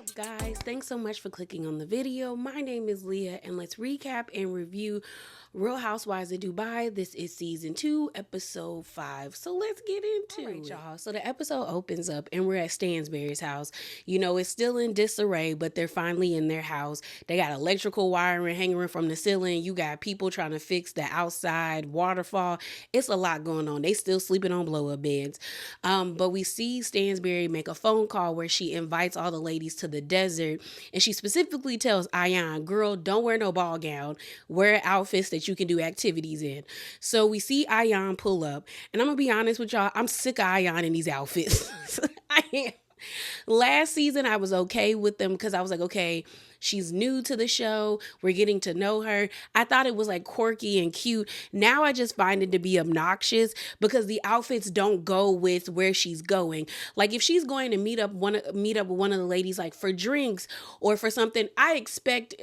up, guys? Thanks so much for clicking on the video. My name is Leah, and let's recap and review Real Housewives of Dubai. This is season 2, episode 5. So let's get into it, y'all. So the episode opens up, and we're at Stanbury's house. You know, it's still in disarray, but they're finally in their house. They got electrical wiring hanging from the ceiling. You got people trying to fix the outside waterfall. It's a lot going on. They still sleeping on blow-up beds. But we see Stansbury make a phone call where she invites all the ladies to the desert, and she specifically tells Ayan, girl, don't wear no ball gown. Wear outfits that you can do activities in. So we see Ayan pull up, and I'm gonna be honest with y'all, I'm sick of Ayan in these outfits. I am. Last season, I was okay with them because I was like, okay, she's new to the show. We're getting to know her. I thought it was like quirky and cute. Now I just find it to be obnoxious because the outfits don't go with where she's going. Like if she's going to meet up with one of the ladies like for drinks or for something, I expect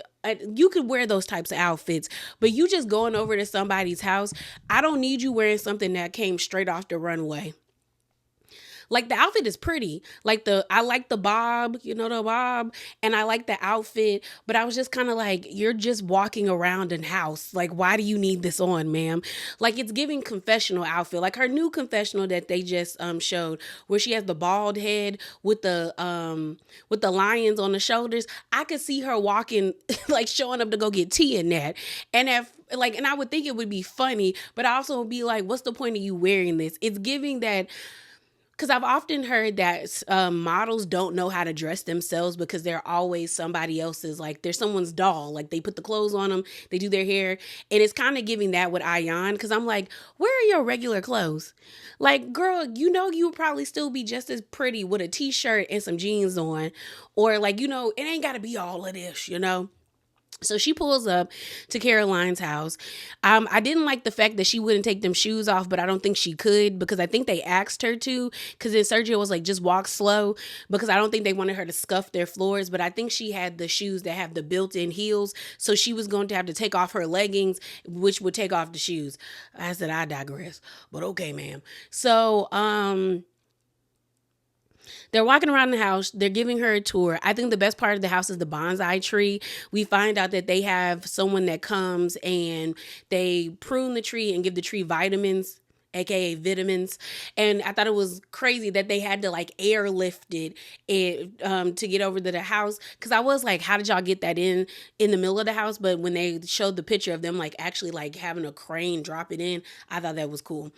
you could wear those types of outfits, but you just going over to somebody's house, I don't need you wearing something that came straight off the runway. Like the outfit is pretty. I like the bob, the bob, and I like the outfit, but I was just kind of like, you're just walking around in house. Like, why do you need this on, ma'am? Like it's giving confessional outfit. Like her new confessional that they just showed where she has the bald head with the lions on the shoulders. I could see her walking like showing up to go get tea in that. And and I would think it would be funny, but I also would be like, what's the point of you wearing this? It's giving that because I've often heard that models don't know how to dress themselves because they're always somebody else's, like they're someone's doll. Like they put the clothes on them, they do their hair. And it's kind of giving that with Ayan because I'm like, where are your regular clothes? Like, girl, you would probably still be just as pretty with a t-shirt and some jeans on. Or like, it ain't got to be all of this. So she pulls up to Caroline's house. I didn't like the fact that she wouldn't take them shoes off, but I don't think she could because I think they asked her to because then Sergio was like, just walk slow because I don't think they wanted her to scuff their floors. But I think she had the shoes that have the built-in heels. So she was going to have to take off her leggings, which would take off the shoes. I said, I digress. But okay, ma'am. So, they're walking around the house. They're giving her a tour. I think the best part of the house is the bonsai tree. We find out that they have someone that comes and they prune the tree and give the tree vitamins, aka vitamins. And I thought it was crazy that they had to like airlift to get over to the house. Cause I was like, how did y'all get that in the middle of the house? But when they showed the picture of them like actually like having a crane drop it in, I thought that was cool.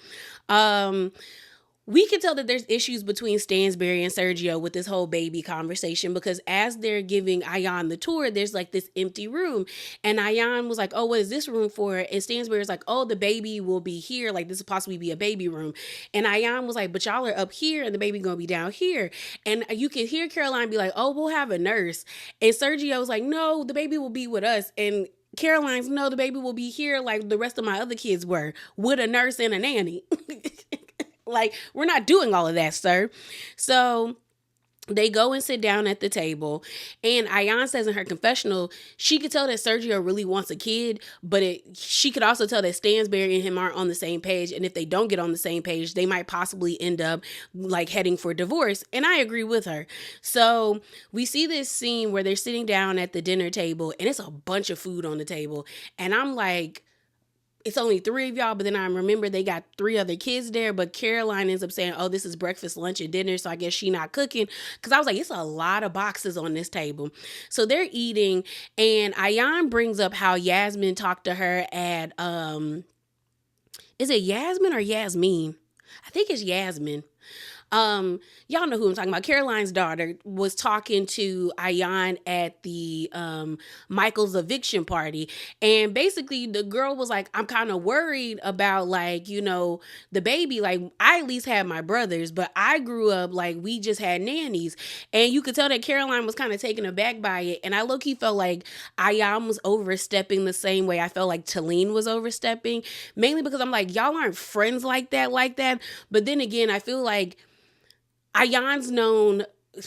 We can tell that there's issues between Stansbury and Sergio with this whole baby conversation because as they're giving Ayan the tour, there's like this empty room. And Ayan was like, oh, what is this room for? And Stansbury's like, oh, the baby will be here. Like this will possibly be a baby room. And Ayan was like, but y'all are up here and the baby gonna be down here. And you can hear Caroline be like, oh, we'll have a nurse. And Sergio was like, no, the baby will be with us. And Caroline's, no, the baby will be here like the rest of my other kids were, with a nurse and a nanny. Like, we're not doing all of that, sir. So they go and sit down at the table, and Ayan says in her confessional, she could tell that Sergio really wants a kid, but she could also tell that Stansbury and him aren't on the same page, and if they don't get on the same page, they might possibly end up like heading for divorce, and I agree with her. So we see this scene where they're sitting down at the dinner table, and it's a bunch of food on the table, and I'm like, it's only 3 of y'all, but then I remember they got 3 other kids there, but Caroline ends up saying, oh, this is breakfast, lunch, and dinner, so I guess she not cooking, because I was like, it's a lot of boxes on this table. So they're eating, and Ayan brings up how Yasmin talked to her at, is it Yasmin or Yasmin? I think it's Yasmin. Y'all know who I'm talking about. Caroline's daughter was talking to Ayan at the Michael's eviction party, and basically the girl was like, I'm kind of worried about like, the baby. Like I at least had my brothers, but I grew up like we just had nannies, and you could tell that Caroline was kind of taken aback by it, and I low-key felt like Ayan was overstepping the same way I felt like Talen was overstepping, mainly because I'm like, y'all aren't friends like that, but then again, I feel like Ayan's known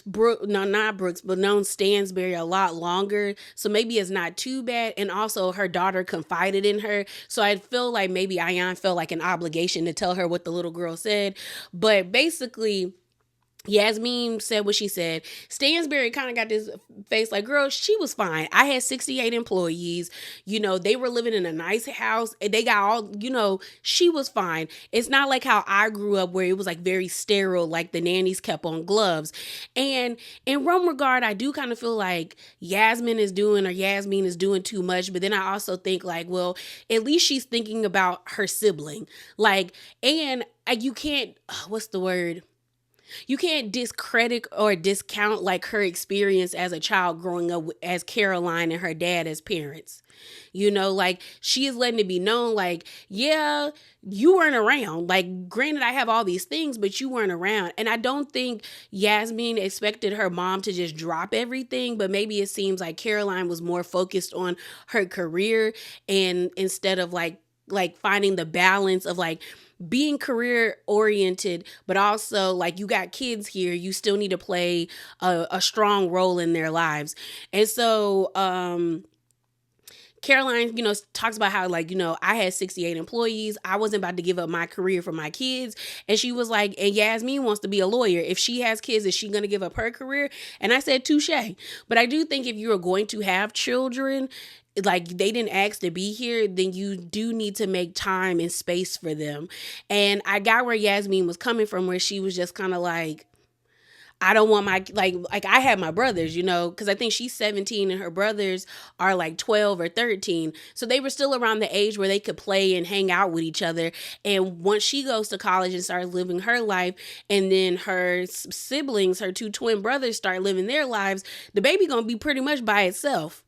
known Stansbury a lot longer, so maybe it's not too bad. And also her daughter confided in her, so I feel like maybe Ayan felt like an obligation to tell her what the little girl said. But basically Yasmin said what she said. Stansbury kind of got this face like, girl, she was fine. I had 68 employees. They were living in a nice house. And they got all, she was fine. It's not like how I grew up where it was like very sterile, like the nannies kept on gloves. And in one regard, I do kind of feel like Yasmin is doing too much. But then I also think like, well, at least she's thinking about her sibling. Like, and you can't, what's the word? You can't discredit or discount like her experience as a child growing up as Caroline and her dad as parents. Like she is letting it be known like, yeah, you weren't around. Like, granted, I have all these things, but you weren't around. And I don't think Yasmin expected her mom to just drop everything, but maybe it seems like Caroline was more focused on her career and instead of like finding the balance of like being career oriented, but also like you got kids here, you still need to play a strong role in their lives. And so Caroline, talks about how like, I had 68 employees. I wasn't about to give up my career for my kids. And she was like, and Yasmin wants to be a lawyer. If she has kids, is she going to give up her career? And I said, touche. But I do think if you are going to have children, like they didn't ask to be here, then you do need to make time and space for them. And I got where Yasmin was coming from, where she was just kind of like, I don't want my, like I had my brothers, because I think she's 17 and her brothers are like 12 or 13. So they were still around the age where they could play and hang out with each other. And once she goes to college and starts living her life, and then her siblings, her two twin brothers start living their lives, the baby gonna be pretty much by itself.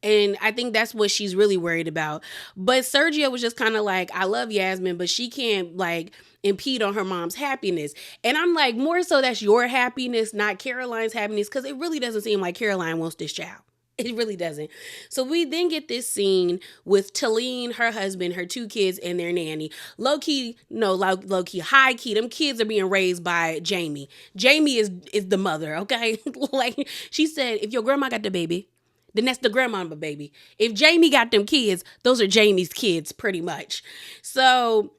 And I think that's what she's really worried about. But Sergio was just kind of like, I love Yasmin, but she can't like impede on her mom's happiness. And I'm like, more so that's your happiness, not Caroline's happiness, because it really doesn't seem like Caroline wants this child. It really doesn't. So we then get this scene with Talen, her husband, her two kids, and their nanny. Low key, high key, them kids are being raised by Jamie. Jamie is the mother, okay? Like she said, if your grandma got the baby, then that's the grandmama baby. If Jamie got them kids, those are Jamie's kids pretty much. So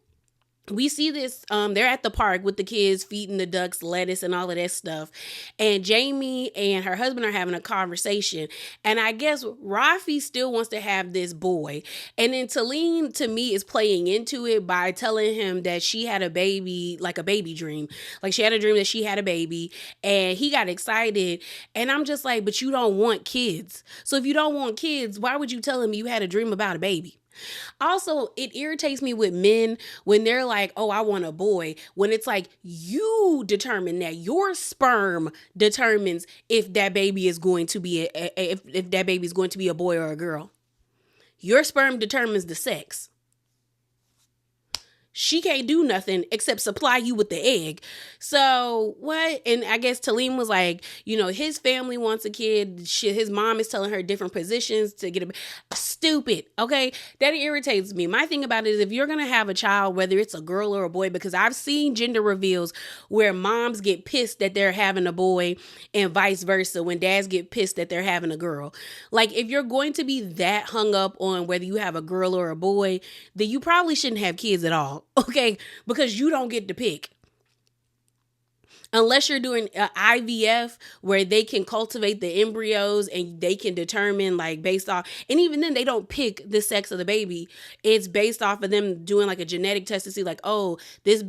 we see this, they're at the park with the kids feeding the ducks lettuce and all of that stuff. And Jamie and her husband are having a conversation. And I guess Rafi still wants to have this boy. And then Talen, to me, is playing into it by telling him that she had a baby, like a baby dream. Like she had a dream that she had a baby and he got excited. And I'm just like, but you don't want kids. So if you don't want kids, why would you tell him you had a dream about a baby? Also, it irritates me with men when they're like, oh, I want a boy, when it's like you determine that. Your sperm determines if that baby is going to be if that baby is going to be a boy or a girl. Your sperm determines the sex. She can't do nothing except supply you with the egg. So what? And I guess Talen was like, his family wants a kid. His mom is telling her different positions to get a stupid. Okay. That irritates me. My thing about it is if you're going to have a child, whether it's a girl or a boy, because I've seen gender reveals where moms get pissed that they're having a boy and vice versa when dads get pissed that they're having a girl. Like if you're going to be that hung up on whether you have a girl or a boy, then you probably shouldn't have kids at all. Okay, because you don't get to pick. Unless you're doing IVF where they can cultivate the embryos and they can determine like based off, and even then they don't pick the sex of the baby. It's based off of them doing like a genetic test to see like, oh, this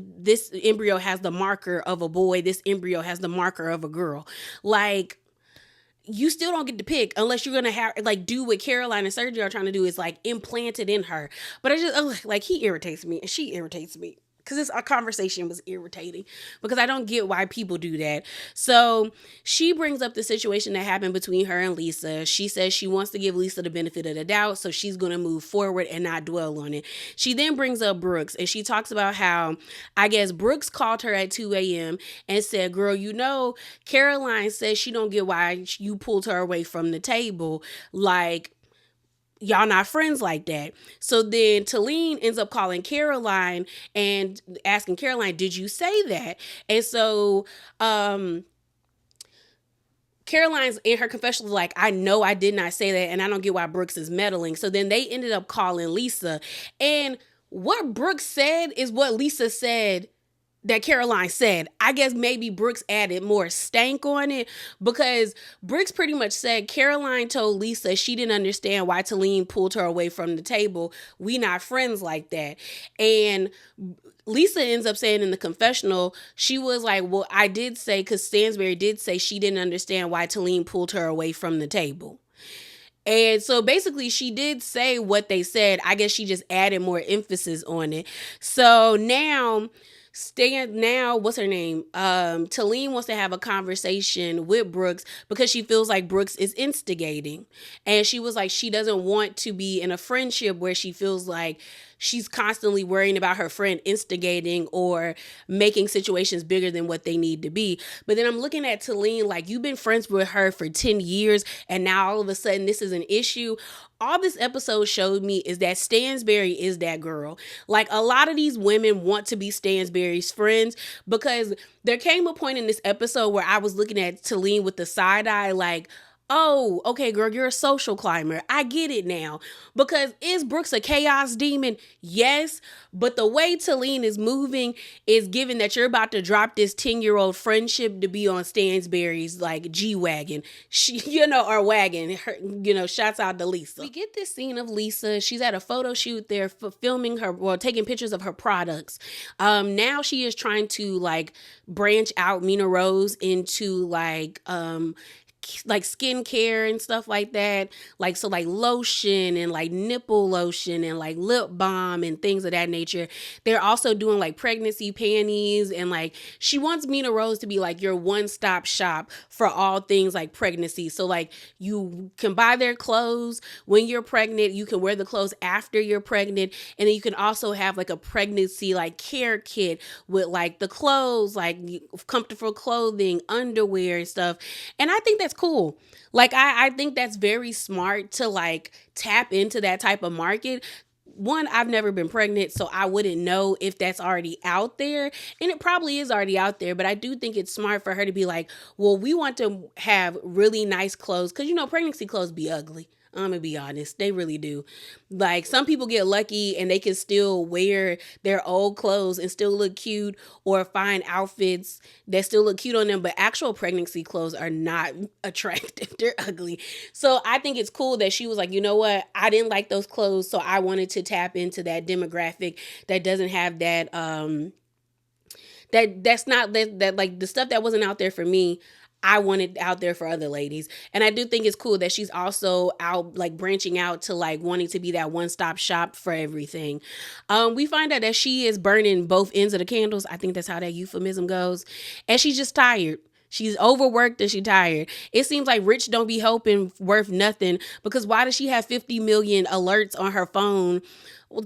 embryo has the marker of a boy. This embryo has the marker of a girl. Like, you still don't get to pick unless you're going to have like do what Caroline and Sergio are trying to do is like implant it in her. But I just like he irritates me and she irritates me because our conversation was irritating because I don't get why people do that. So she brings up the situation that happened between her and Lisa. She says she wants to give Lisa the benefit of the doubt, so she's going to move forward and not dwell on it. She then brings up Brooks and she talks about how I guess Brooks called her at 2 a.m. and said, girl, Caroline says she don't get why you pulled her away from the table. Like, y'all not friends like that. So then Talen ends up calling Caroline and asking Caroline, did you say that? And so Caroline's in her confession was like, I know I did not say that and I don't get why Brooks is meddling. So then they ended up calling Lisa. And what Brooks said is what Lisa said that Caroline said. I guess maybe Brooks added more stank on it, because Brooks pretty much said Caroline told Lisa she didn't understand why Talen pulled her away from the table. We not friends like that. And Lisa ends up saying in the confessional, she was like, well, I did say, because Stanbury did say she didn't understand why Talen pulled her away from the table. And so basically she did say what they said. I guess she just added more emphasis on it. So now what's her name? Talen wants to have a conversation with Brooks because she feels like Brooks is instigating. And she was like, she doesn't want to be in a friendship where she feels like she's constantly worrying about her friend instigating or making situations bigger than what they need to be. But then I'm looking at Talen like, you've been friends with her for 10 years and now all of a sudden this is an issue. All this episode showed me is that Stanbury is that girl. Like, a lot of these women want to be Stanbury's friends, because there came a point in this episode where I was looking at Talen with the side eye like, oh, okay, girl, you're a social climber. I get it now. Because is Brooks a chaos demon? Yes. But the way Talen is moving is given that you're about to drop this 10-year-old friendship to be on Stanbury's like G-Wagon, or wagon. Shouts out to Lisa. We get this scene of Lisa. She's at a photo shoot there for filming taking pictures of her products. Now she is trying to like branch out Mina Rose into like skincare and stuff like that, like lotion and like nipple lotion and like lip balm and things of that nature. They're also doing like pregnancy panties, and like she wants Mina Rose to be like your one-stop shop for all things like pregnancy. So like you can buy their clothes when you're pregnant, you can wear the clothes after you're pregnant, and then you can also have like a pregnancy like care kit with like the clothes, like comfortable clothing, underwear and stuff. And I think that's cool. Like, I think that's very smart to like tap into that type of market. One, I've never been pregnant, so I wouldn't know if that's already out there. And it probably is already out there, but I do think it's smart for her to be like, well, we want to have really nice clothes. Because, pregnancy clothes be ugly. I'm going to be honest. They really do. Like, some people get lucky and they can still wear their old clothes and still look cute, or find outfits that still look cute on them. But actual pregnancy clothes are not attractive. They're ugly. So I think it's cool that she was like, you know what? I didn't like those clothes, so I wanted to tap into that demographic that doesn't have that, that's not that like the stuff that wasn't out there for me. I want it out there for other ladies. And I do think it's cool that she's also out like branching out to like wanting to be that one-stop shop for everything. We find out that she is burning both ends of the candles. I think that's how that euphemism goes. And she's just tired. She's overworked and she's tired. It seems like Rich don't be helping worth nothing, because why does she have 50 million alerts on her phone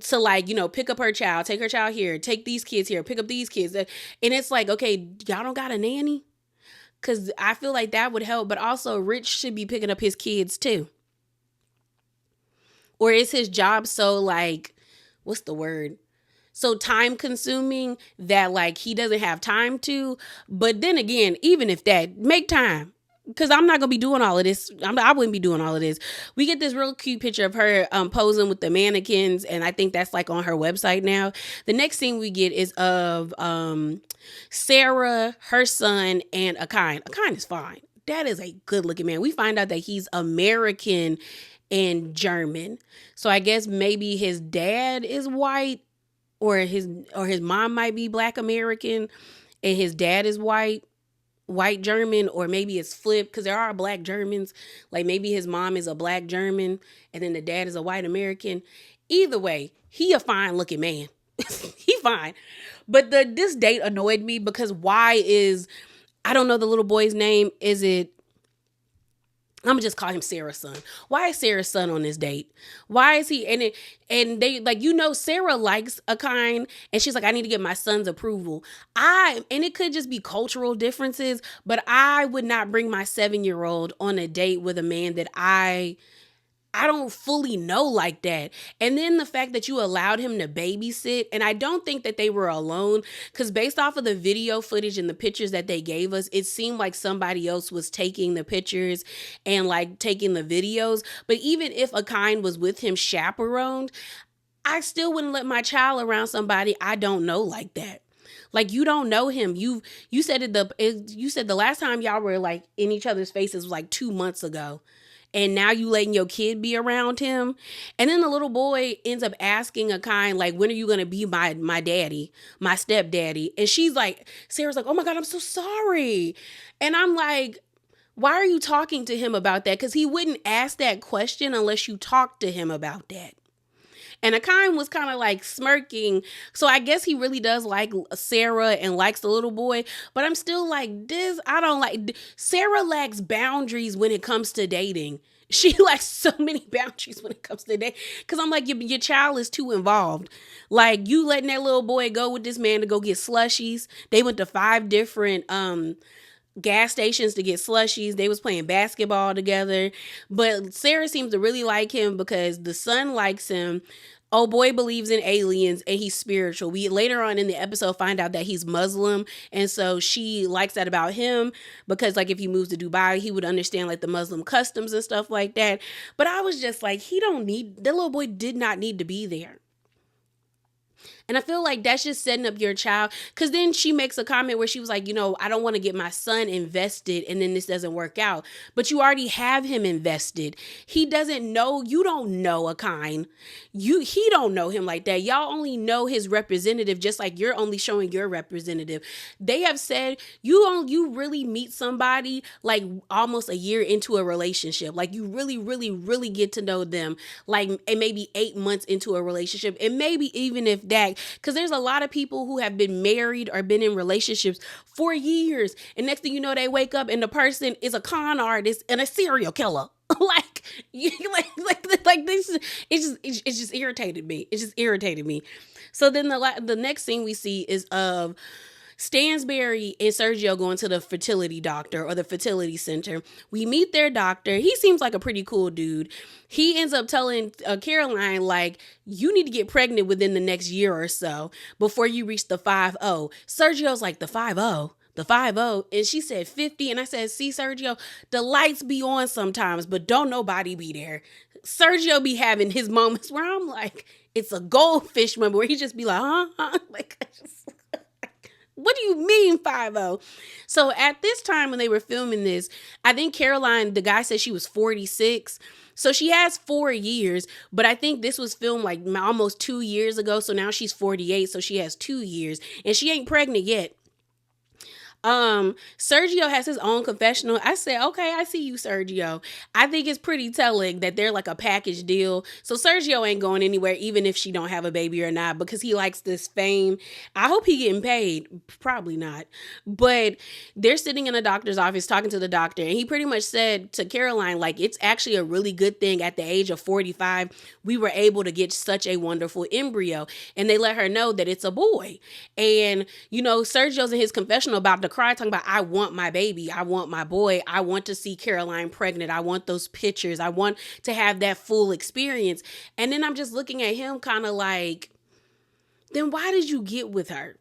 to like, pick up her child, take her child here, take these kids here, pick up these kids. And it's like, okay, y'all don't got a nanny? Because I feel like that would help. But also, Rich should be picking up his kids too. Or is his job so like, what's the word? So time consuming that like he doesn't have time to. But then again, even if that, make time. Because I'm not going to be doing all of this. I wouldn't be doing all of this. We get this real cute picture of her posing with the mannequins. And I think that's like on her website now. The next scene we get is of Sarah, her son, and Akine. Akine is fine. That is a good looking man. We find out that he's American and German. So I guess maybe his dad is white, or his mom might be Black American and his dad is white German, or maybe it's flipped, because there are Black Germans. Like maybe his mom is a Black German and then the dad is a white American. Either way, he a fine looking man. He fine. But this date annoyed me because I don't know the little boy's name. I'm gonna just call him Sarah's son. Why is Sarah's son on this date? Why is he? And they like, Sarah likes Akine, and she's like, I need to get my son's approval. And it could just be cultural differences, but I would not bring my 7-year-old on a date with a man that I don't fully know like that. And then the fact that you allowed him to babysit, and I don't think that they were alone, because based off of the video footage and the pictures that they gave us, it seemed like somebody else was taking the pictures and like taking the videos. But even if Akine was with him chaperoned, I still wouldn't let my child around somebody I don't know like that. Like, you don't know him. You said you said the last time y'all were like in each other's faces was like 2 months ago. And now you letting your kid be around him. And then the little boy ends up asking Akai, like, when are you gonna be my daddy, my stepdaddy? And she's like, Sarah's like, oh my God, I'm so sorry. And I'm like, why are you talking to him about that? Because he wouldn't ask that question unless you talked to him about that. And Akai was kind of like smirking. So I guess he really does like Sarah and likes the little boy. But I'm still like, this, I don't like. Sarah lacks boundaries when it comes to dating. She lacks so many boundaries when it comes to dating. Because I'm like, your child is too involved. Like, you letting that little boy go with this man to go get slushies. They went to 5 different gas stations to get slushies. They was playing basketball together. But Sarah seems to really like him because the son likes him. Oh boy believes in aliens and he's spiritual. We later on in the episode find out that he's Muslim, and so she likes that about him because like if he moves to Dubai, he would understand like the Muslim customs and stuff like that. But I was just like, the little boy did not need to be there. And I feel like that's just setting up your child. Because then she makes a comment where she was like, I don't want to get my son invested and then this doesn't work out. But you already have him invested. He doesn't know. You don't know Akai. He don't know him like that. Y'all only know his representative, just like you're only showing your representative. They have said you really meet somebody like almost a year into a relationship. Like you really, really, really get to know them. Like and maybe 8 months into a relationship. And maybe even if that, because there's a lot of people who have been married or been in relationships for years. And next thing you know, they wake up and the person is a con artist and a serial killer. like this, it just irritated me. It just irritated me. So then the next thing we see is of Stanbury and Sergio going to the fertility doctor or the fertility center. We meet their doctor. He seems like a pretty cool dude. He ends up telling Caroline, like, you need to get pregnant within the next year or so before you reach the 50. Sergio's like, the 50? The 50? And she said 50. And I said, see, Sergio, the lights be on sometimes, but don't nobody be there. Sergio be having his moments where I'm like, it's a goldfish moment where he just be like, huh? Like, what do you mean 50? So at this time when they were filming this, I think Caroline, the guy said she was 46. So she has 4 years, but I think this was filmed like almost 2 years ago. So now she's 48. So she has 2 years and she ain't pregnant yet. Sergio has his own confessional. I said, okay, I see you, Sergio. I think it's pretty telling that they're like a package deal. So Sergio ain't going anywhere, even if she don't have a baby or not, because he likes this fame. I hope he getting paid. Probably not. But they're sitting in a doctor's office talking to the doctor, and he pretty much said to Caroline, like, it's actually a really good thing at the age of 45, we were able to get such a wonderful embryo. And they let her know that it's a boy. And, Sergio's in his confessional about the cry, talking about, I want my baby, I want my boy, I want to see Caroline pregnant, I want those pictures, I want to have that full experience. And then I'm just looking at him kind of like, then why did you get with her?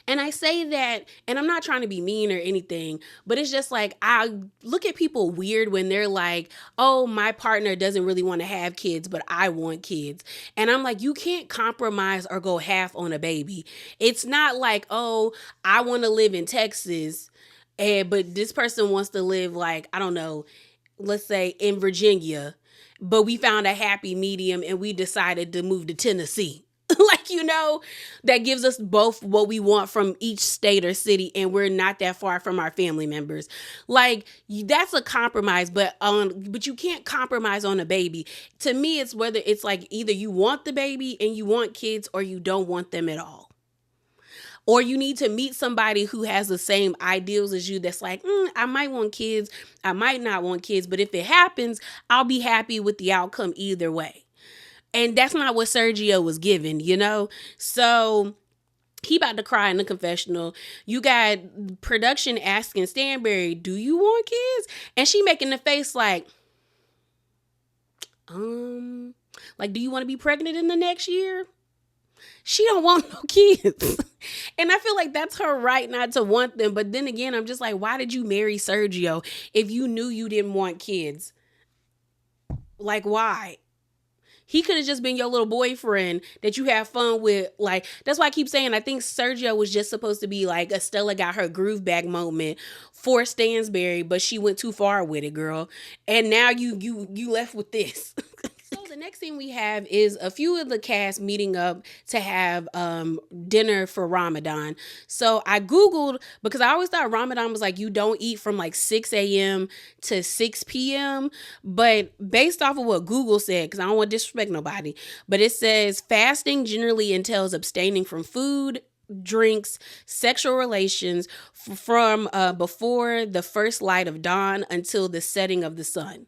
And I say that, and I'm not trying to be mean or anything, but it's just like, I look at people weird when they're like, oh, my partner doesn't really want to have kids, but I want kids. And I'm like, you can't compromise or go half on a baby. It's not like, oh, I want to live in Texas, but this person wants to live like, I don't know, let's say in Virginia, but we found a happy medium and we decided to move to Tennessee. That gives us both what we want from each state or city, and we're not that far from our family members. Like, that's a compromise, but you can't compromise on a baby. To me, it's whether it's like either you want the baby and you want kids, or you don't want them at all. Or you need to meet somebody who has the same ideals as you that's like, I might want kids, I might not want kids, but if it happens, I'll be happy with the outcome either way. And that's not what Sergio was given, So he about to cry in the confessional. You got production asking Stanbury, do you want kids? And she making the face like, do you want to be pregnant in the next year? She don't want no kids. And I feel like that's her right not to want them. But then again, I'm just like, why did you marry Sergio if you knew you didn't want kids? Like, why? He could have just been your little boyfriend that you have fun with. Like, that's why I keep saying I think Sergio was just supposed to be like Estella got her groove back moment for Stansbury, but she went too far with it, girl. And now you left with this. So the next thing we have is a few of the cast meeting up to have dinner for Ramadan. So I Googled, because I always thought Ramadan was like you don't eat from like 6 a.m. to 6 p.m. But based off of what Google said, because I don't want to disrespect nobody, but it says fasting generally entails abstaining from food, drinks, sexual relations from before the first light of dawn until the setting of the sun.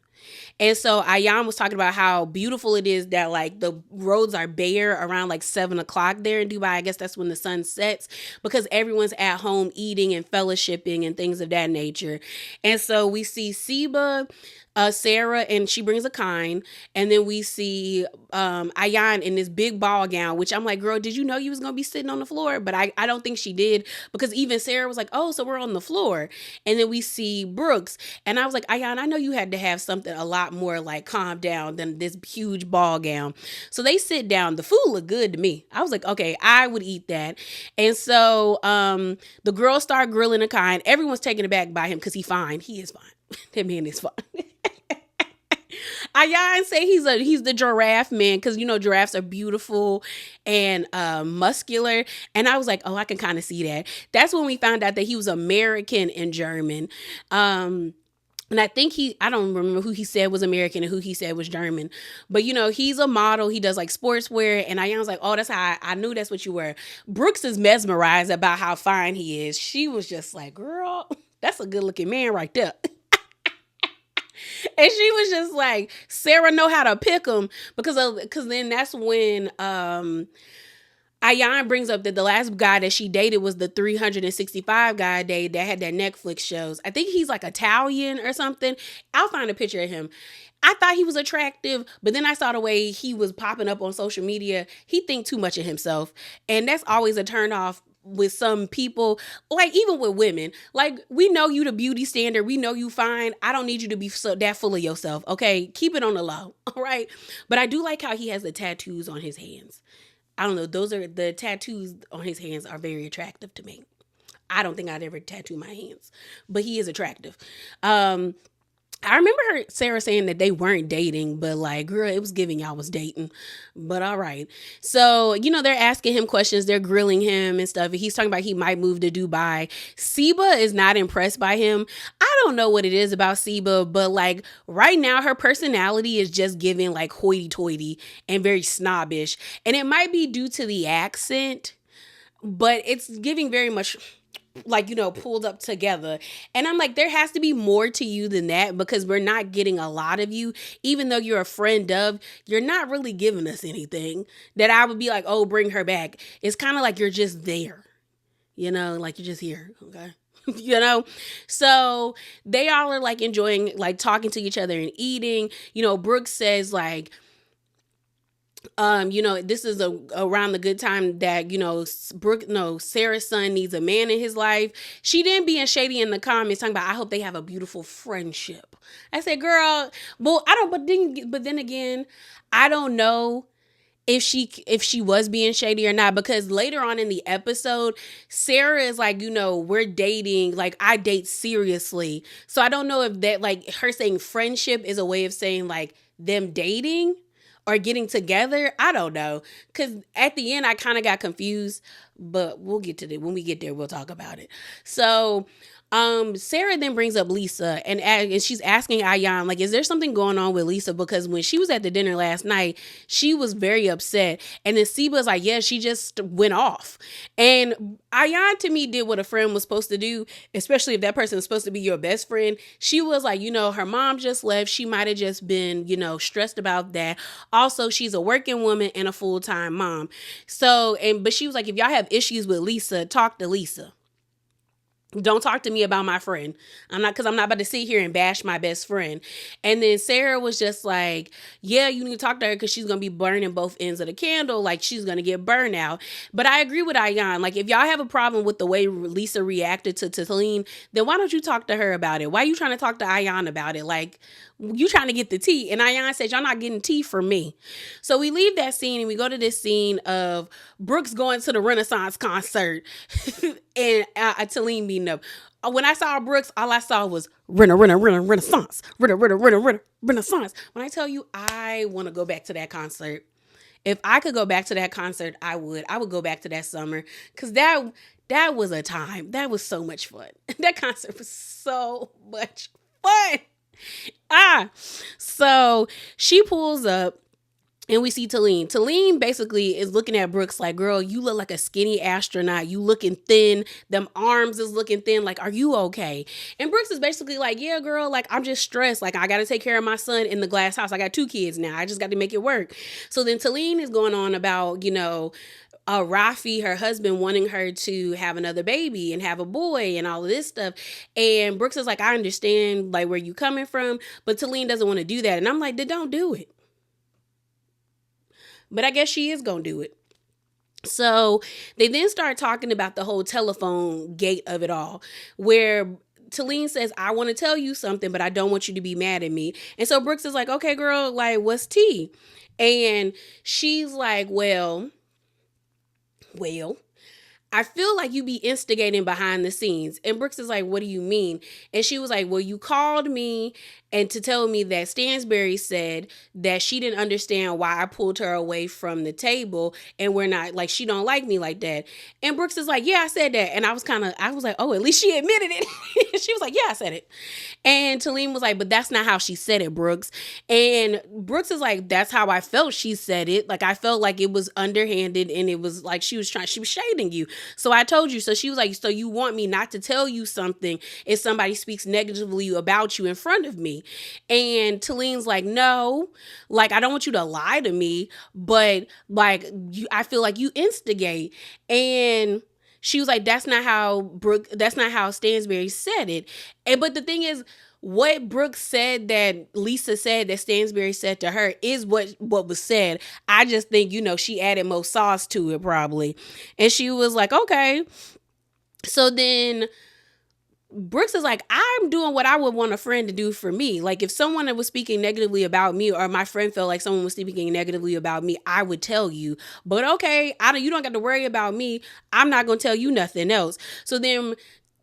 And so Ayan was talking about how beautiful it is that like the roads are bare around like 7 o'clock there in Dubai. I guess that's when the sun sets, because everyone's at home eating and fellowshipping and things of that nature. And so we see Seba, Sarah, and she brings a kind. And then we see Ayan in this big ball gown, which I'm like, girl, did you know you was going to be sitting on the floor? But I don't think she did, because even Sarah was like, oh, so we're on the floor. And then we see Brooks. And I was like, Ayan, I know you had to have something a lot more like calm down than this huge ball gown. So they sit down. The food looked good to me. I was like, okay, I would eat that. And so the girls start grilling a kind. Everyone's taken aback by him because he's fine. He is fine. That man is fine. Ayan say he's the giraffe man, because giraffes are beautiful and muscular, and I was like, oh, I can kind of see that. That's when we found out that he was American and German. And I think I don't remember who he said was American and who he said was German. But, he's a model. He does like sportswear. And Ayan was like, oh, that's how I knew that's what you were. Brooks is mesmerized about how fine he is. She was just like, girl, that's a good looking man right there. And she was just like, Sarah know how to pick him, because then that's when Ayan brings up that the last guy that she dated was the 365 guy that had that Netflix shows. I think he's like Italian or something. I'll find a picture of him. I thought he was attractive, but then I saw the way he was popping up on social media. He think too much of himself. And that's always a turn off with some people, like even with women. Like, we know you the beauty standard. We know you fine. I don't need you to be that full of yourself. Okay, keep it on the low. All right. But I do like how he has the tattoos on his hands. I don't know. The tattoos on his hands are very attractive to me. I don't think I'd ever tattoo my hands, but he is attractive. I remember Sarah saying that they weren't dating, but like, girl, it was giving y'all was dating. But all right. So, they're asking him questions. They're grilling him and stuff. He's talking about he might move to Dubai. Seba is not impressed by him. I don't know what it is about Seba, but like right now her personality is just giving like hoity-toity and very snobbish. And it might be due to the accent, but it's giving very much like, pulled up together. And I'm like, there has to be more to you than that, because we're not getting a lot of you. Even though you're a friend of, you're not really giving us anything that I would be like, oh, bring her back. It's kind of like you're just there, like you're just here. Okay. So they all are like enjoying, like talking to each other and eating. Brooke says like, this is around the good time that, Sarah's son needs a man in his life. She didn't being shady in the comments talking about, I hope they have a beautiful friendship. I said, girl, well, but then again, I don't know if she was being shady or not, because later on in the episode, Sarah is like, we're dating, like I date seriously. So I don't know if that, like her saying friendship is a way of saying like them dating or getting together. I don't know. Because at the end, I kind of got confused. But we'll get to it. When we get there, we'll talk about it. So Sarah then brings up Lisa. And she's asking Ayan, like, is there something going on with Lisa? Because when she was at the dinner last night, she was very upset. And then Seba's like, yeah, she just went off. And Ayan, to me, did what a friend was supposed to do, especially if that person is supposed to be your best friend. She was like, her mom just left. She might have just been, stressed about that. Also, she's a working woman and a full-time mom. But she was like, if y'all have issues with Lisa, talk to Lisa. Don't talk to me about my friend. I'm not about to sit here and bash my best friend. And then Sarah was just like, yeah, you need to talk to her because she's going to be burning both ends of the candle. Like, she's going to get burned out. But I agree with Ayan. Like, if y'all have a problem with the way Lisa reacted to Talen, then why don't you talk to her about it? Why are you trying to talk to Ayan about it? Like, You trying to get the tea. And Ayan said, y'all not getting tea from me. So we leave that scene and we go to this scene of Brooks going to the Renaissance concert and Talen meeting up. When I saw Brooks, all I saw was Renaissance. Renaissance. When I tell you, I want to go back to that concert. If I could go back to that concert, I would. I would go back to that summer because that was a time. That was so much fun. That concert was so much fun. So she pulls up and we see Talen. Talen basically is looking at Brooks like, girl, you look like a skinny astronaut. You looking thin. Them arms is looking thin. Like, are you okay? And Brooks is basically like, yeah, girl, like, I'm just stressed. Like, I got to take care of my son in the glass house. I got 2 kids now. I just got to make it work. So then Talen is going on about, Rafi, her husband, wanting her to have another baby and have a boy and all of this stuff. And Brooks is like, I understand like where you coming from, but Talen doesn't want to do that. And I'm like, then don't do it. But I guess she is going to do it. So they then start talking about the whole telephone gate of it all, where Talen says, I want to tell you something, but I don't want you to be mad at me. And so Brooks is like, okay, girl, like, what's tea? And she's like, well, I feel like you be instigating behind the scenes. And Brooks is like, what do you mean? And she was like, well, you called me and to tell me that Stanbury said that she didn't understand why I pulled her away from the table and we're not, like, she don't like me like that. And Brooks is like, yeah, I said that. And I was like, oh, at least she admitted it. She was like, yeah, I said it. And Talen was like, but that's not how she said it, Brooks. And Brooks is like, that's how I felt she said it. Like, I felt like it was underhanded and it was like she was shading you. So I told you. So she was like, so you want me not to tell you something if somebody speaks negatively about you in front of me? And Talen's like, no, like, I don't want you to lie to me, but like, I feel like you instigate. And she was like, that's not how Stanbury said it. But the thing is, what Brooks said that Lisa said that Stanbury said to her is what was said. I just think, she added more sauce to it probably. And she was like, okay. So then Brooks is like, I'm doing what I would want a friend to do for me. Like, if someone was speaking negatively about me or my friend felt like someone was speaking negatively about me, I would tell you. But okay, you don't got to worry about me. I'm not going to tell you nothing else. So then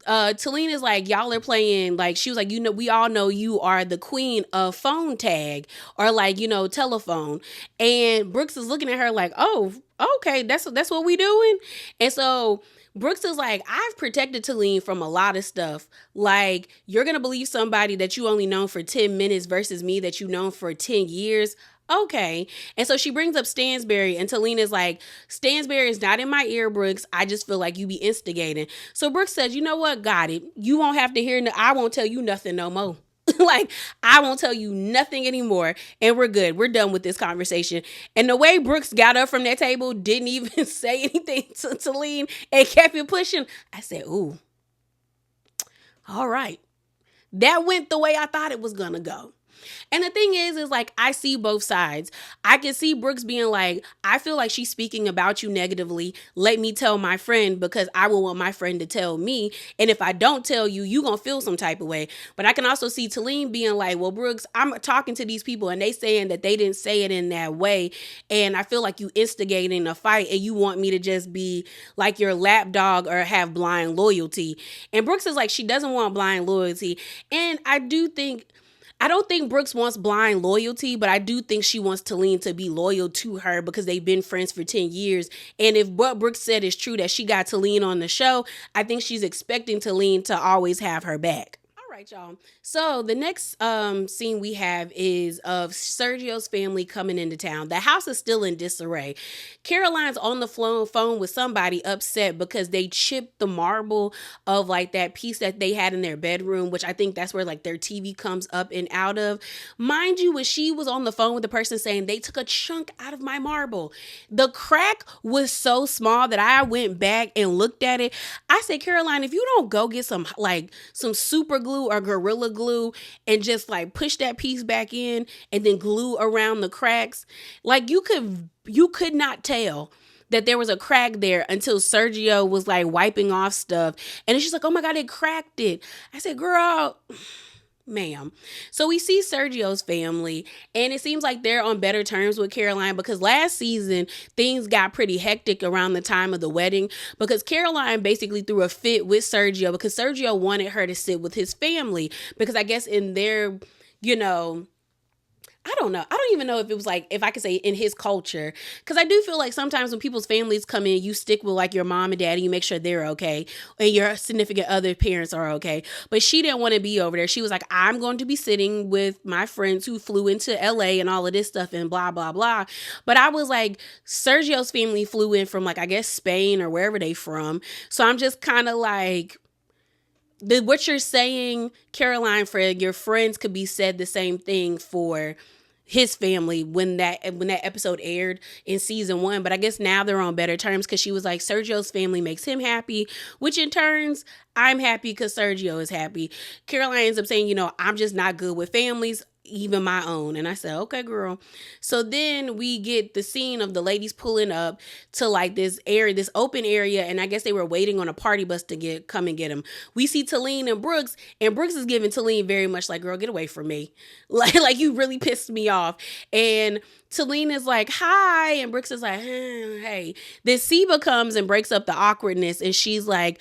Talen is like, y'all are playing, like, she was like, we all know you are the queen of phone tag or like, telephone. And Brooks is looking at her like, oh, okay, that's what we doing. And so Brooks is like, I've protected Talen from a lot of stuff. Like, you're going to believe somebody that you only known for 10 minutes versus me that you known for 10 years. Okay. And so she brings up Stanbury and Talen is like, Stanbury is not in my ear, Brooks. I just feel like you be instigating. So Brooks says, you know what? Got it. You won't have to hear. I won't tell you nothing no more. Like, I won't tell you nothing anymore. And we're good. We're done with this conversation. And the way Brooks got up from that table, didn't even say anything to Talen and kept it pushing. I said, ooh, all right. That went the way I thought it was going to go. And the thing is like, I see both sides. I can see Brooks being like, I feel like she's speaking about you negatively. Let me tell my friend because I will want my friend to tell me. And if I don't tell you, you going to feel some type of way. But I can also see Talen being like, well, Brooks, I'm talking to these people and they saying that they didn't say it in that way. And I feel like you instigating a fight and you want me to just be like your lapdog or have blind loyalty. And Brooks is like, she doesn't want blind loyalty. And I don't think Brooks wants blind loyalty, but I do think she wants Talen to be loyal to her because they've been friends for 10 years. And if what Brooks said is true, that she got Talen on the show, I think she's expecting Talen to always have her back. All right, y'all. So the next scene we have is of Sergio's family coming into town. The house is still in disarray. Caroline's on the phone with somebody upset because they chipped the marble of like that piece that they had in their bedroom, which I think that's where like their TV comes up and out of. Mind you, when she was on the phone with the person saying they took a chunk out of my marble, the crack was so small that I went back and looked at it. I said, Caroline, if you don't go get some super glue or Gorilla Glue and just like push that piece back in and then glue around the cracks, like you could not tell that there was a crack there until Sergio was like wiping off stuff. And she's like, oh my God, it cracked it. I said, girl, Ma'am. So we see Sergio's family, and it seems like they're on better terms with Caroline because last season things got pretty hectic around the time of the wedding because Caroline basically threw a fit with Sergio because Sergio wanted her to sit with his family because I guess in their, you know, I don't know. I don't even know if it was like, if I could say in his culture. Because I do feel like sometimes when people's families come in, you stick with like your mom and dad and you make sure they're okay. And your significant other parents are okay. But she didn't want to be over there. She was like, I'm going to be sitting with my friends who flew into LA and all of this stuff and blah, blah, blah. But I was like, Sergio's family flew in from like, I guess Spain or wherever they from. So I'm just kind of like, what you're saying, Caroline, for your friends could be said the same thing for his family when that episode aired in season 1. But I guess now they're on better terms because she was like, Sergio's family makes him happy, which in turns, I'm happy because Sergio is happy. Caroline ends up saying, I'm just not good with families, even my own. And I said, okay, girl. So then we get the scene of the ladies pulling up to like this open area. And I guess they were waiting on a party bus to come and get them. We see Talen and Brooks is giving Talen very much like, girl, get away from me. Like you really pissed me off. And Talen is like, hi. And Brooks is like, hey. Then Seba comes and breaks up the awkwardness. And she's like,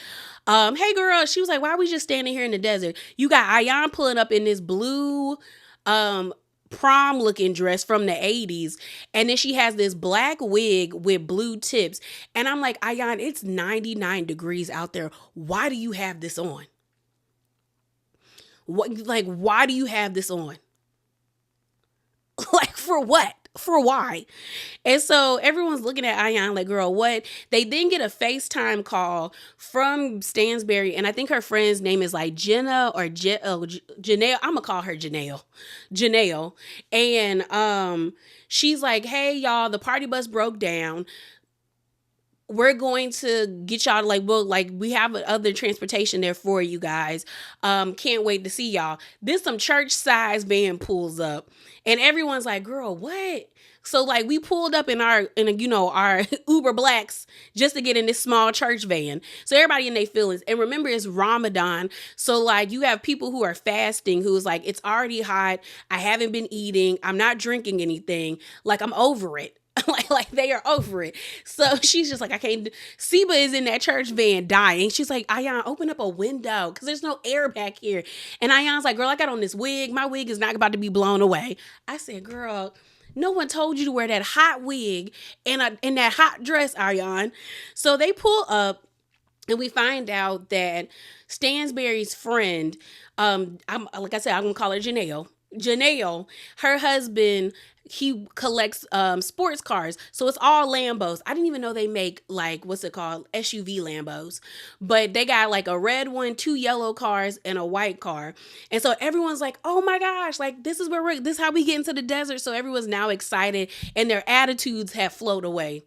hey, girl. She was like, why are we just standing here in the desert? You got Ayan pulling up in this blue prom looking dress from the 80s, and then she has this black wig with blue tips, and I'm like, Ayan, it's 99 degrees out there. Why do you have this on? Why do you have this on? Like, for what? For why? And so everyone's looking at Ayan like, girl, what? They then get a FaceTime call from Stanbury, and I think her friend's name is like Jenna or Janelle. I'm gonna call her Janelle. And she's like, hey, y'all, the party bus broke down. We're going to get y'all we have other transportation there for you guys. Can't wait to see y'all. Then some church size van pulls up and everyone's like, girl, what? So like we pulled up in our Uber Blacks just to get in this small church van. So everybody in their feelings. And remember, it's Ramadan. So like you have people who are fasting who's like, it's already hot. I haven't been eating. I'm not drinking anything. Like I'm over it. like they are over it. So she's just like, I can't. Seba is in that church van dying. She's like, Ayan, open up a window because there's no air back here. And Ayan's like, girl, I got on this wig. My wig is not about to be blown away. I said, girl, no one told you to wear that hot wig and that hot dress, Ayan. So they pull up and we find out that Stanbury's friend, I'm gonna call her Janelle, her husband, he collects sports cars. So it's all Lambos. I didn't even know they make SUV Lambos. But they got like a red one, 2 yellow cars, and a white car. And so everyone's like, oh my gosh, like this is how we get into the desert. So everyone's now excited and their attitudes have flowed away.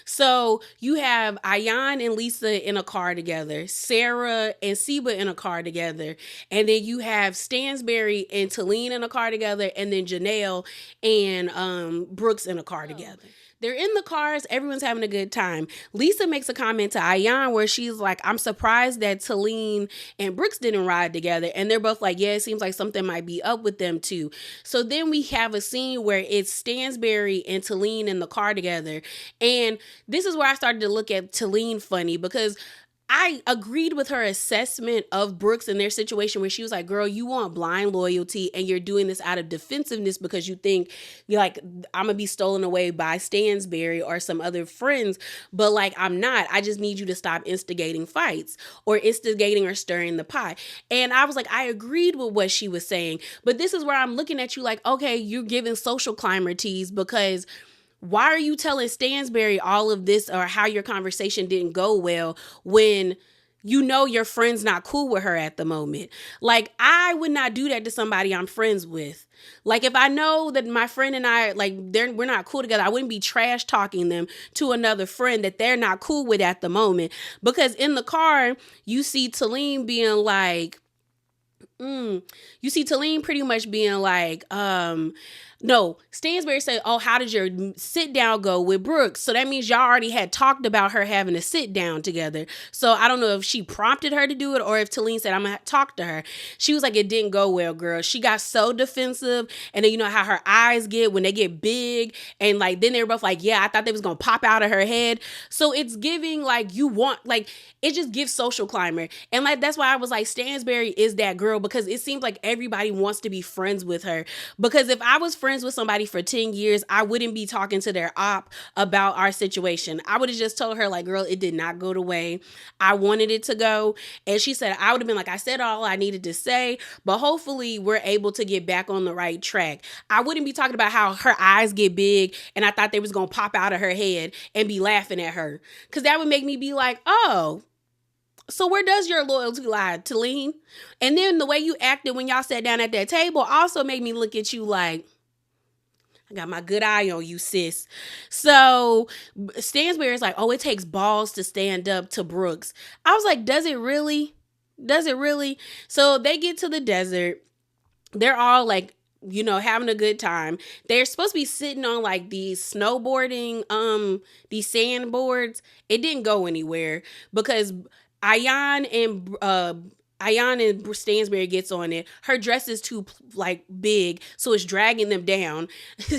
So you have Ayan and Lisa in a car together, Sarah and Seba in a car together, and then you have Stansbury and Talen in a car together, and then Janelle and Brooks in a car together. They're in the cars. Everyone's having a good time. Lisa makes a comment to Ayan where she's like, I'm surprised that Talen and Brooks didn't ride together. And they're both like, yeah, it seems like something might be up with them too. So then we have a scene where it's Stansbury and Talen in the car together. And this is where I started to look at Talen funny because I agreed with her assessment of Brooks and their situation where she was like, girl, you want blind loyalty and you're doing this out of defensiveness because you think you're like, I'm going to be stolen away by Stansbury or some other friends. But like, I'm not. I just need you to stop instigating fights or instigating or stirring the pot. And I was like, I agreed with what she was saying. But this is where I'm looking at you like, okay, you're giving social climber tease because why are you telling Stansbury all of this or how your conversation didn't go well when you know your friend's not cool with her at the moment? Like, I would not do that to somebody I'm friends with. Like, if I know that my friend and I, we're not cool together, I wouldn't be trash talking them to another friend that they're not cool with at the moment. Because in the car, you see Talen being like, You see Talen pretty much being like, no, Stansbury said, oh, how did your sit down go with Brooks? So that means y'all already had talked about her having a sit down together. So I don't know if she prompted her to do it or if Talen said, I'm going to talk to her. She was like, it didn't go well, girl. She got so defensive. And then you know how her eyes get when they get big. And like, then they were both like, yeah, I thought they was going to pop out of her head. So it's giving like you want, like, it just gives social climber. And like, that's why I was like, Stansbury is that girl, because it seems like everybody wants to be friends with her. Because if I was friends with somebody for 10 years, I wouldn't be talking to their op about our situation. I would have just told her like, girl, it did not go the way I wanted it to go. And she said, I would have been like, I said all I needed to say, but hopefully we're able to get back on the right track. I wouldn't be talking about how her eyes get big and I thought they was going to pop out of her head and be laughing at her. Because that would make me be like, oh, so where does your loyalty lie, Talen? And then the way you acted when y'all sat down at that table also made me look at you like, I got my good eye on you, sis. So Stansbury is like, oh, it takes balls to stand up to Brooks. I was like, does it really? Does it really? So they get to the desert. They're all like, you know, having a good time. They're supposed to be sitting on like these snowboarding, these sandboards. It didn't go anywhere because Ayan and Stansbury gets on it. Her dress is too like big, so it's dragging them down.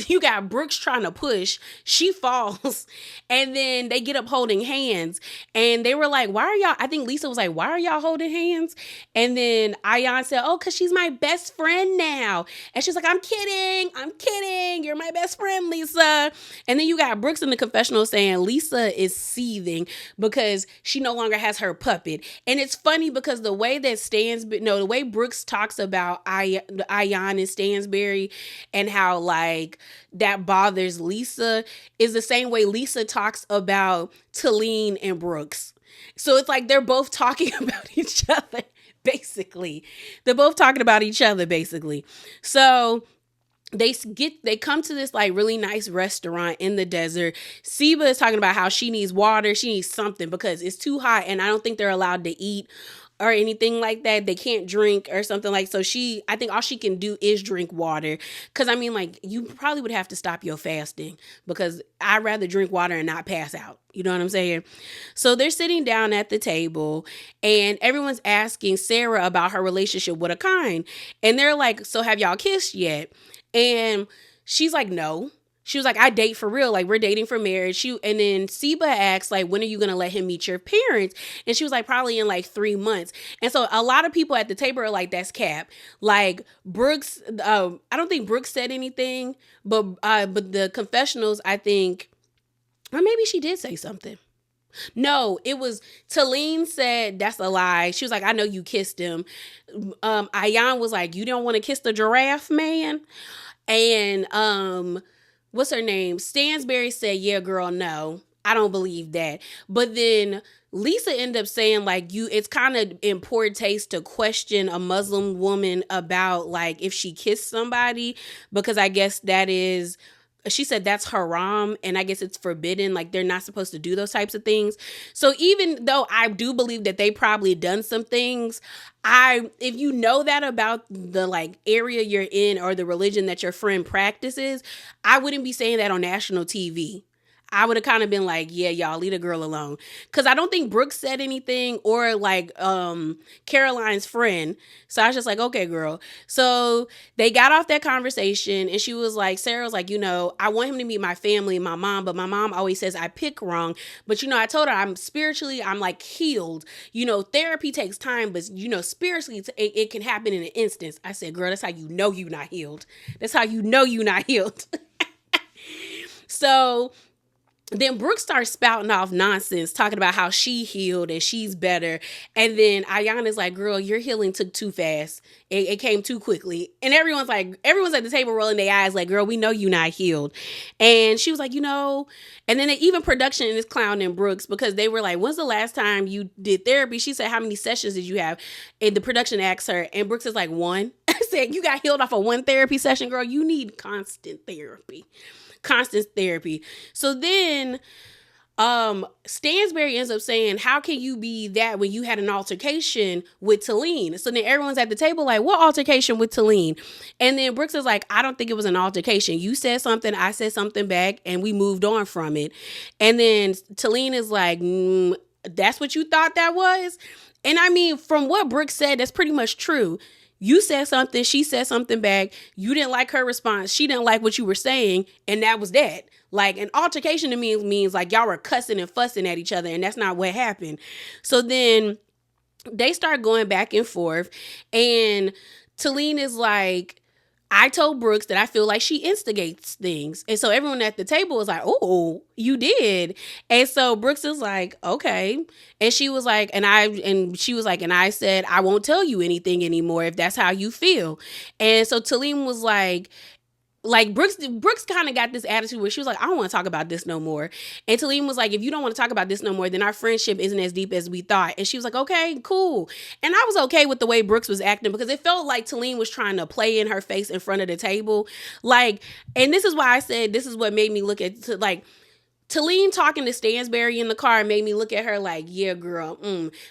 You got Brooks trying to push. She falls. And then they get up holding hands. And they were like, why are y'all, I think Lisa was like, why are y'all holding hands? And then Ayan said, oh, because she's my best friend now. And she's like, I'm kidding. You're my best friend, Lisa. And then you got Brooks in the confessional saying Lisa is seething because she no longer has her puppet. And it's funny because the way that the way Brooks talks about Ayan and Stansbury and how like that bothers Lisa is the same way Lisa talks about Talen and Brooks. So it's like they're both talking about each other, basically. So they come to this like really nice restaurant in the desert. Siba is talking about how she needs water. She needs something because it's too hot and I don't think they're allowed to eat or anything like that. They can't drink or something like, so I think all she can do is drink water. Cause I mean, like you probably would have to stop your fasting because I'd rather drink water and not pass out. You know what I'm saying? So they're sitting down at the table and everyone's asking Sarah about her relationship with Akan. And they're like, so have y'all kissed yet? And she's like, no. She was like, I date for real. Like, we're dating for marriage. And then Siba asked, like, when are you going to let him meet your parents? And she was like, probably in like 3 months. And so a lot of people at the table are like, that's cap. Like, Brooks, I don't think Brooks said anything, but the confessionals, I think, or maybe she did say something. No, it was Talen said that's a lie. She was like, I know you kissed him. Ayan was like, you don't want to kiss the giraffe man? And what's her name? Stansbury said, yeah, girl, no. I don't believe that. But then Lisa ended up saying like it's kind of in poor taste to question a Muslim woman about like if she kissed somebody, because I guess she said that's haram and I guess it's forbidden. Like they're not supposed to do those types of things. So even though I do believe that they probably done some things, if you know that about the like area you're in or the religion that your friend practices, I wouldn't be saying that on national TV. I would have kind of been like, yeah, y'all leave the girl alone. Because I don't think Brooke said anything or like Caroline's friend. So I was just like, okay, girl. So they got off that conversation and she was like, Sarah was like, you know, I want him to meet my family and my mom, but my mom always says I pick wrong. But, you know, I told her I'm like healed. You know, therapy takes time, but, you know, spiritually it can happen in an instance. I said, girl, that's how you know you're not healed. That's how you know you're not healed. So then Brooke starts spouting off nonsense, talking about how she healed and she's better. And then Ayana's like, girl, your healing took too fast. It came too quickly. And everyone's at the table rolling their eyes like, girl, we know you not healed. And she was like, you know, and then even production is clowning Brooks because they were like, when's the last time you did therapy? She said, how many sessions did you have? And the production asked her, and Brooks is like, one. I said, you got healed off of one therapy session, girl. You need constant therapy. So then Stansbury ends up saying, how can you be that when you had an altercation with Talen? So then everyone's at the table like, what altercation with Talen? And then Brooks is like, I don't think it was an altercation. You said something, I said something back, and we moved on from it. And then Talen is like, that's what you thought that was? And I mean, from what Brooks said, that's pretty much true. You said something, she said something back. You didn't like her response. She didn't like what you were saying. And that was that. Like, an altercation to me means like y'all were cussing and fussing at each other. And that's not what happened. So then they start going back and forth. And Talen is like, I told Brooks that I feel like she instigates things. And so everyone at the table was like, oh, you did. And so Brooks is like, okay. And she was like, and I said, I won't tell you anything anymore if that's how you feel. And so Talen was like Brooks kind of got this attitude where she was like, I don't want to talk about this no more. And Talen was like, if you don't want to talk about this no more, then our friendship isn't as deep as we thought. And she was like, okay, cool. And I was okay with the way Brooks was acting because it felt like Talen was trying to play in her face in front of the table. Like, and this is why I said this is what made me look at, like, Talen talking to Stansbury in the car made me look at her like, yeah, girl,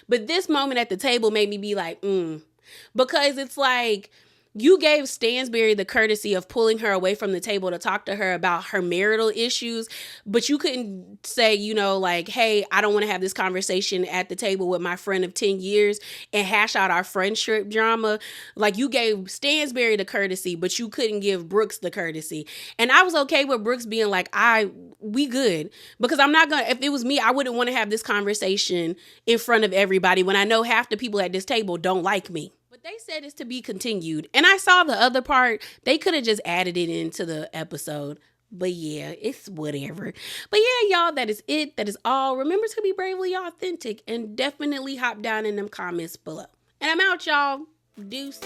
But this moment at the table made me be like, because it's like, you gave Stansbury the courtesy of pulling her away from the table to talk to her about her marital issues, but you couldn't say, like, hey, I don't want to have this conversation at the table with my friend of 10 years and hash out our friendship drama. Like, you gave Stansbury the courtesy, but you couldn't give Brooks the courtesy. And I was okay with Brooks being like, we good. Because if it was me, I wouldn't want to have this conversation in front of everybody when I know half the people at this table don't like me. They said it's to be continued. And I saw the other part. They could have just added it into the episode. But yeah, it's whatever. But yeah, y'all, that is it. That is all. Remember to be bravely authentic and definitely hop down in them comments below. And I'm out, y'all. Deuces.